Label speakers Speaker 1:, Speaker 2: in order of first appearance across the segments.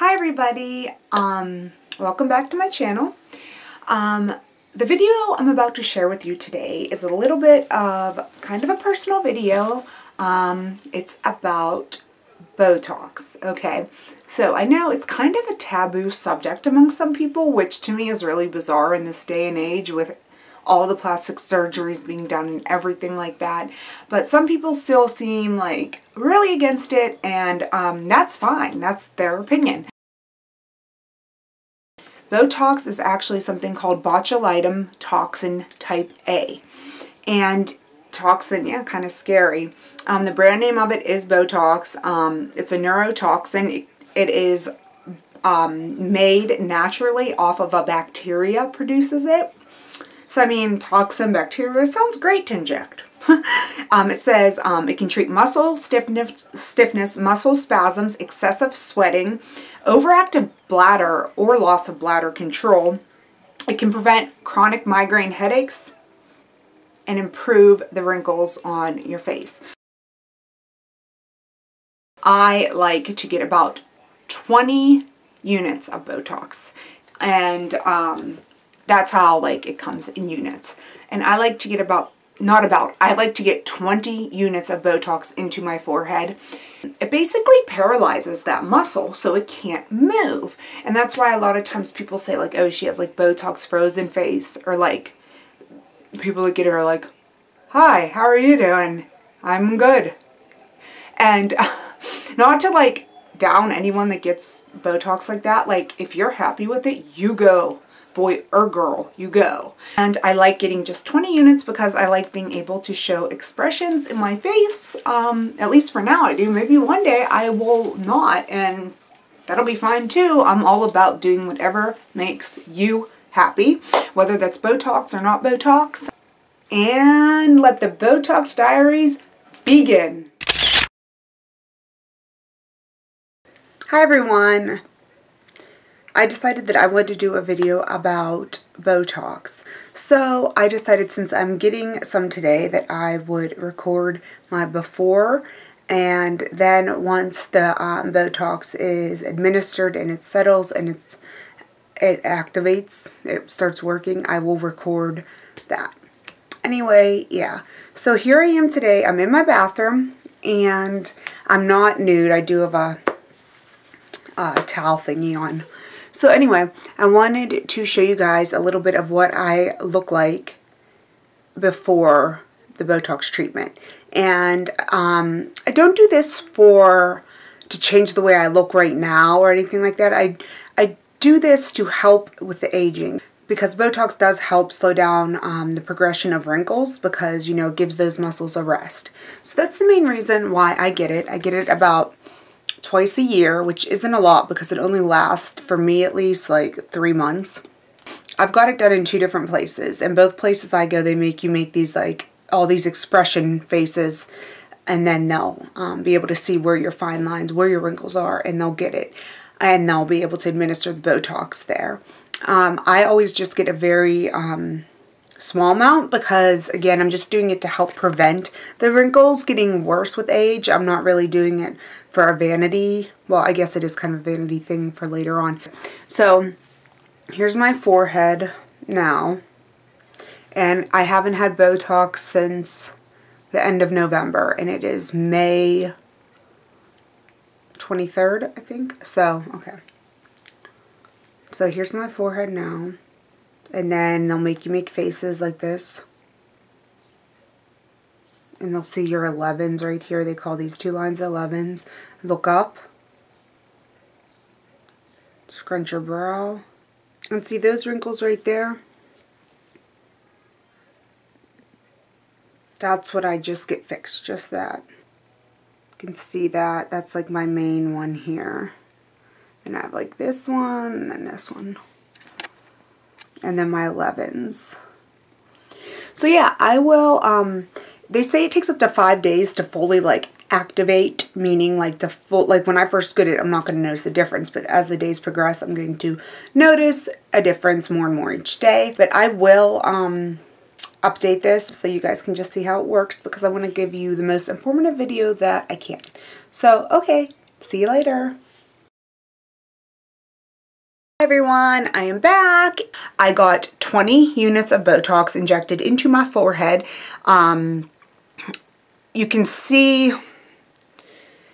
Speaker 1: Hi everybody, welcome back to my channel. The video I'm about to share with you today is a little bit of kind of a personal video. It's about Botox, okay? So I know it's kind of a taboo subject among some people, which to me is really bizarre in this day and age with all the plastic surgeries being done and everything like that. But some people still seem like really against it, and that's fine. That's their opinion. Botox is actually something called botulinum toxin type A. And toxin, yeah, kind of scary. The brand name of it is Botox. It's a neurotoxin. It is made naturally off of a bacteria produces it. So I mean, toxin bacteria sounds great to inject. It says it can treat muscle stiffness, muscle spasms, excessive sweating, overactive bladder or loss of bladder control. It can prevent chronic migraine headaches and improve the wrinkles on your face. I like to get about 20 units of Botox, and that's how like it comes in units. And I like to get I like to get 20 units of Botox into my forehead. It basically paralyzes that muscle so it can't move. And that's why a lot of times people say like, oh, she has like Botox frozen face, or like people look at her like, hi, how are you doing? I'm good. And not to like down anyone that gets Botox like that. Like if you're happy with it, you go. Boy or girl, you go. And I like getting just 20 units because I like being able to show expressions in my face. At least for now I do. Maybe one day I will not, and that'll be fine too. I'm all about doing whatever makes you happy, whether that's Botox or not Botox. And let the Botox Diaries begin. Hi everyone. I decided that I wanted to do a video about Botox. So I decided, since I'm getting some today, that I would record my before, and then once the Botox is administered and it settles and it activates, it starts working, I will record that. Anyway, yeah. So here I am today. I'm in my bathroom and I'm not nude. I do have a towel thingy on. So anyway, I wanted to show you guys a little bit of what I look like before the Botox treatment. And I don't do this to change the way I look right now or anything like that. I do this to help with the aging, because Botox does help slow down the progression of wrinkles, because, you know, it gives those muscles a rest. So that's the main reason why I get it. I get it about twice a year, which isn't a lot because it only lasts, for me at least, like 3 months. I've got it done in 2 different places, and both places I go, they make you make these like all these expression faces, and then they'll be able to see where your fine lines, where your wrinkles are, and they'll get it, and they'll be able to administer the Botox there. I always just get a very small amount because, again, I'm just doing it to help prevent the wrinkles getting worse with age. I'm not really doing it for a vanity. Well, I guess it is kind of a vanity thing for later on. So here's my forehead now. And I haven't had Botox since the end of November. And it is May 23rd, I think. So, okay. So here's my forehead now. And then they'll make you make faces like this. And they'll see your 11s right here. They call these 2 lines 11s. Look up. Scrunch your brow. And see those wrinkles right there? That's what I just get fixed. Just that. You can see that. That's like my main one here. Then I have like this one and this one. And then my 11s. So yeah, I will, they say it takes up to 5 days to fully like activate, meaning like like when I first get it, I'm not going to notice a difference, but as the days progress, I'm going to notice a difference more and more each day. But I will update this so you guys can just see how it works, because I want to give you the most informative video that I can. So, okay, see you later. Everyone, I am back. I got 20 units of Botox injected into my forehead. You can see,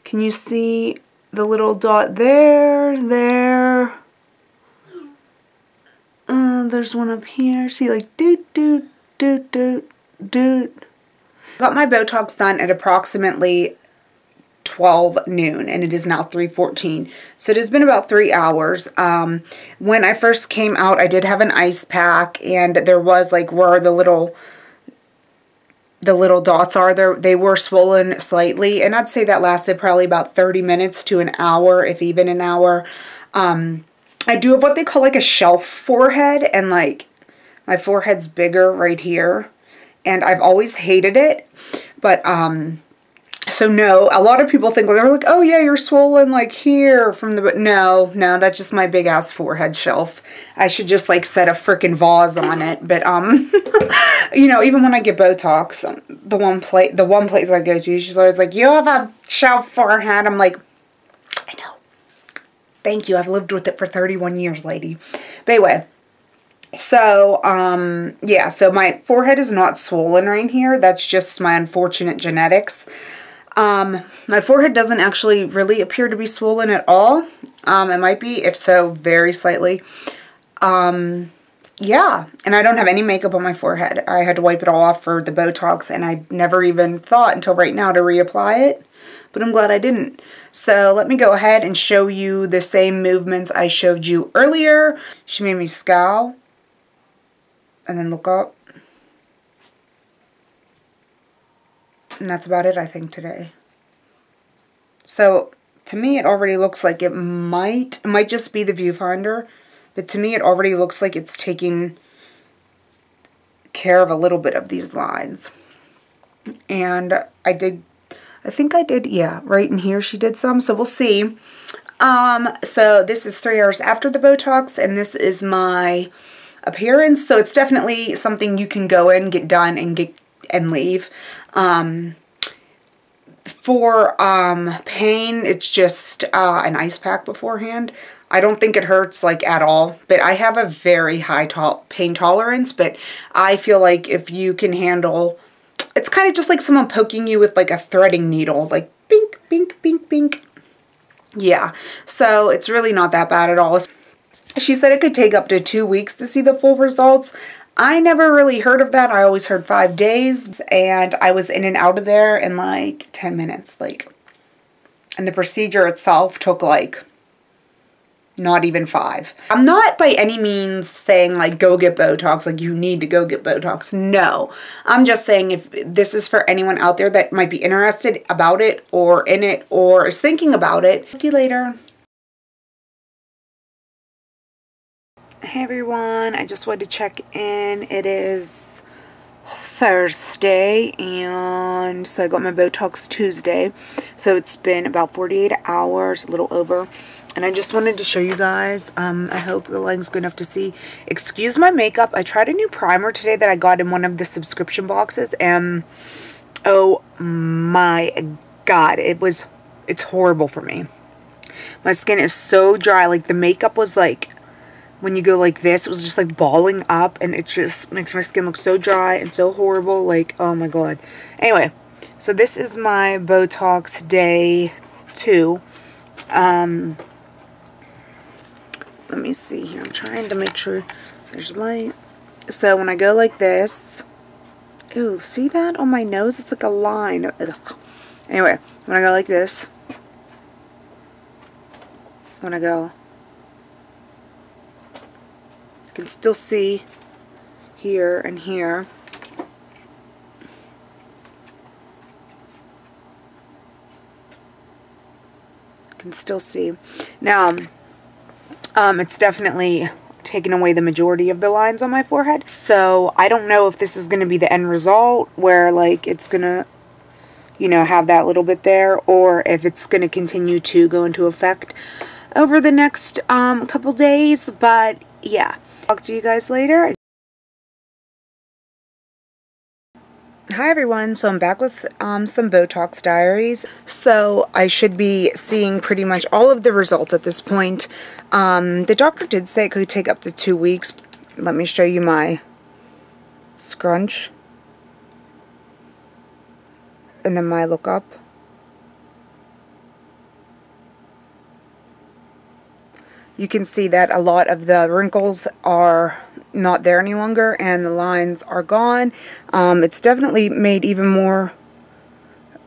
Speaker 1: can you see the little dot there, there? There's one up here. See, like, doot, doot, doot, doot, doot. Got my Botox done at approximately 12 noon, and it is now 3:14, so it has been about 3 hours. When I first came out, I did have an ice pack, and there was like where the little dots are there, they were swollen slightly, and I'd say that lasted probably about 30 minutes to an hour, if even an hour. I do have what they call like a shelf forehead, and like my forehead's bigger right here, and I've always hated it, but so no, a lot of people think, they're like, oh yeah, you're swollen like here from the, no, that's just my big ass forehead shelf. I should just like set a freaking vase on it. But you know, even when I get Botox, the one place I go to, she's always like, you have a shelf forehead. I'm like, I know. Thank you. I've lived with it for 31 years, lady. But anyway, so yeah, so my forehead is not swollen right here. That's just my unfortunate genetics. My forehead doesn't actually really appear to be swollen at all. It might be, if so, very slightly. Yeah, and I don't have any makeup on my forehead. I had to wipe it all off for the Botox, and I never even thought until right now to reapply it, but I'm glad I didn't. So let me go ahead and show you the same movements I showed you earlier. She made me scowl and then look up. And that's about it, I think, today. So, to me, it already looks like it might just be the viewfinder, but to me, it already looks like it's taking care of a little bit of these lines. And I think I did, yeah, right in here she did some, so we'll see. So this is 3 hours after the Botox, and this is my appearance, so it's definitely something you can go in, get done, and leave. For pain, it's just an ice pack beforehand. I don't think it hurts like at all, but I have a very high pain tolerance, but I feel like if you can handle, it's kind of just like someone poking you with like a threading needle, like bink, bink, bink, bink. Yeah, so it's really not that bad at all. She said it could take up to 2 weeks to see the full results. I never really heard of that. I always heard 5 days, and I was in and out of there in like 10 minutes. Like, and the procedure itself took like not even 5. I'm not by any means saying like go get Botox, like you need to go get Botox. No, I'm just saying if this is for anyone out there that might be interested about it or in it or is thinking about it. See you later. Hey everyone, I just wanted to check in. It is Thursday, and so I got my Botox Tuesday, so it's been about 48 hours, a little over, and I just wanted to show you guys. I hope the lighting's good enough to see. Excuse my makeup. I tried a new primer today that I got in one of the subscription boxes, and oh my god, it's horrible for me. My skin is so dry. Like, the makeup was like, when you go like this, it was just like balling up, and it just makes my skin look so dry and so horrible. Like, oh my god. Anyway, so this is my Botox day 2. Let me see here. I'm trying to make sure there's light. So when I go like this, ew, see that on my nose? It's like a line. Ugh. Anyway, when I go like this, when I go, I can still see here and here. I can still see. Now, it's definitely taken away the majority of the lines on my forehead. So I don't know if this is going to be the end result where like it's going to, you know, have that little bit there, or if it's going to continue to go into effect over the next couple days. But yeah, talk to you guys later. Hi everyone, so I'm back with some Botox Diaries. So I should be seeing pretty much all of the results at this point. The doctor did say it could take up to 2 weeks. Let me show you my scrunch. And then my look up. You can see that a lot of the wrinkles are not there any longer and the lines are gone. It's definitely made even more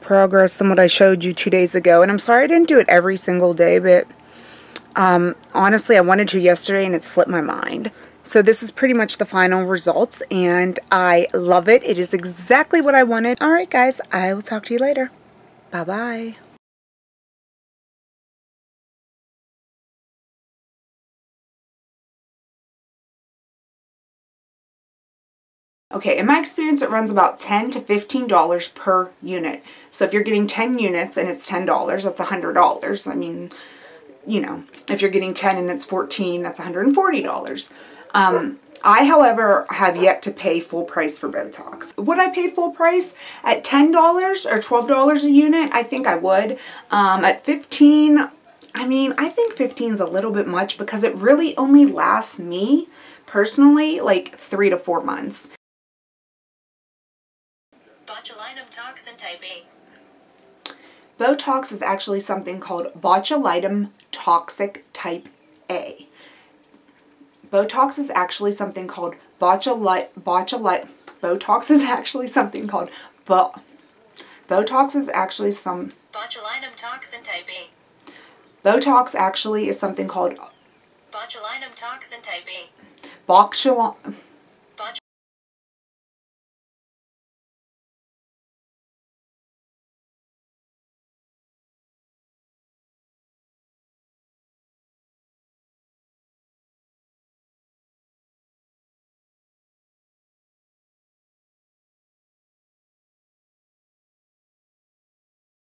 Speaker 1: progress than what I showed you 2 days ago. And I'm sorry I didn't do it every single day, but honestly I wanted to yesterday and it slipped my mind. So this is pretty much the final results and I love it. It is exactly what I wanted. Alright guys, I will talk to you later. Bye bye. Okay, in my experience, it runs about $10 to $15 per unit. So if you're getting 10 units and it's $10, that's $100. I mean, you know, if you're getting 10 and it's 14, that's $140. I, however, have yet to pay full price for Botox. Would I pay full price at $10 or $12 a unit? I think I would. At 15, I mean, I think 15 is a little bit much because it really only lasts me, personally, like 3 to 4 months.
Speaker 2: Botulinum toxin type A.
Speaker 1: Botox is actually something called botulinum toxic type A. Botox is actually something called Botox is actually something called Botox is actually some
Speaker 2: Botulinum toxin type A.
Speaker 1: Botox actually is something called
Speaker 2: Botulinum toxin type A.